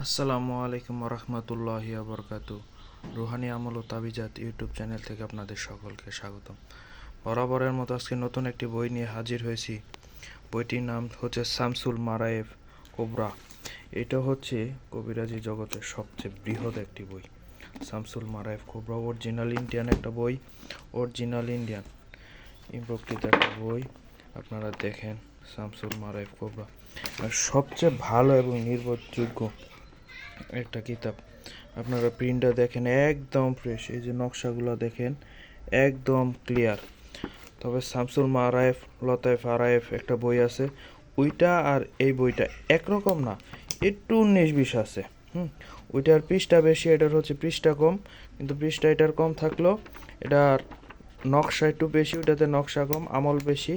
আসসালামু আলাইকুম রহমতুল্লাহি বরকাতু। রুহানি আমল ও তাবিজাত ইউটিউব চ্যানেল থেকে আপনাদের সকলকে স্বাগতম। বরাবরের মতো আজকে নতুন একটি বই নিয়ে হাজির হয়েছি। বইটির নাম হচ্ছে শামসুল মারায়েফ কোবরা। এটা হচ্ছে কবিরাজি জগতের সবচেয়ে বৃহৎ একটি বই। শামসুল মারায়েফ কোবরা অরিজিনাল ইন্ডিয়ান একটা বই, অরিজিনাল ইন্ডিয়ান প্রকৃত একটা বই। আপনারা দেখেন, শামসুল মারায়েফ কোবরা সবচেয়ে ভালো এবং নির্ভরযোগ্য একটা কিতাব। আপনারা প্রিন্টটা দেখেন, একদম ফ্রেশ। এই যে নকশাগুলো দেখেন, একদম ক্লিয়ার। তবে শামসুল মারায়েফ লতায়েফ আরায়েফ একটা বই আছে, ওইটা আর এই বইটা একরকম না, একটু 19-20 আছে। ওইটার পৃষ্ঠা বেশি, এটার হচ্ছে পৃষ্ঠা কম, কিন্তু পৃষ্ঠা এটার কম থাকলেও এটার নকশা একটু বেশি, ওইটাতে নকশা কম, আমল বেশি,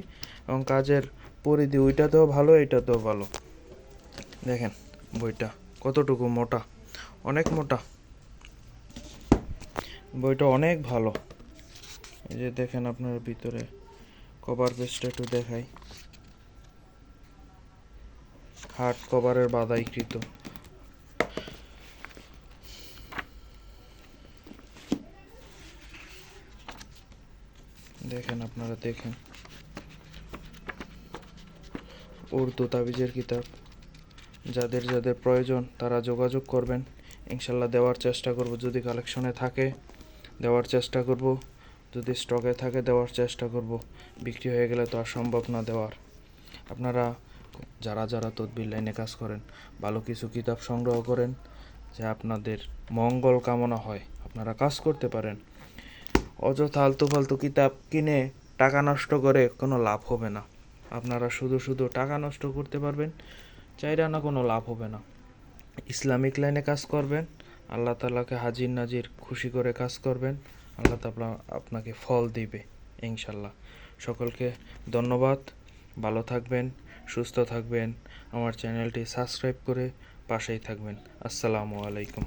এবং কাজের পরিধি ওইটাতেও ভালো, এটাতেও ভালো। দেখেন বইটা কতটুকু মোটা, অনেক মোটা। বইটা অনেক ভালো। এই যে দেখেন, আপনার ভিতরে কভার পেজটা একটু দেখাই, হার্ড কভারের বাধাইকৃত। দেখেন, আপনারা দেখেন, উর্দু তাবিজের কিতাব। যাদের যাদের প্রয়োজন তারা যোগাযোগ করবেন, ইনশাল্লাহ দেওয়ার চেষ্টা করব। যদি কালেকশনে থাকে দেওয়ার চেষ্টা করব, যদি স্টকে থাকে দেওয়ার চেষ্টা করব। বিক্রি হয়ে গেলে তো আর সম্ভব না দেওয়ার। আপনারা যারা যারা তদবির লাইনে কাজ করেন, ভালো কিছু কিতাব সংগ্রহ করেন, যে আপনাদের মঙ্গল কামনা হয়, আপনারা কাজ করতে পারেন। অযথা আলতু ফালতু কিতাব কিনে টাকা নষ্ট করে কোনো লাভ হবে না। আপনারা শুধু শুধু টাকা নষ্ট করতে পারবেন, চাইরা না, কোনো লাভ হবে না। ইসলামিক লাইনে কাজ করবেন, আল্লাহ তাআলাকে হাজির নাজির খুশি করে কাজ করবেন, আল্লাহ তাআলা আপনাকে ফল দিবে ইনশাল্লাহ। সকলকে ধন্যবাদ। ভালো থাকবেন, সুস্থ থাকবেন। আমার চ্যানেলটি সাবস্ক্রাইব করে পাশেই থাকবেন। আসসালামু আলাইকুম।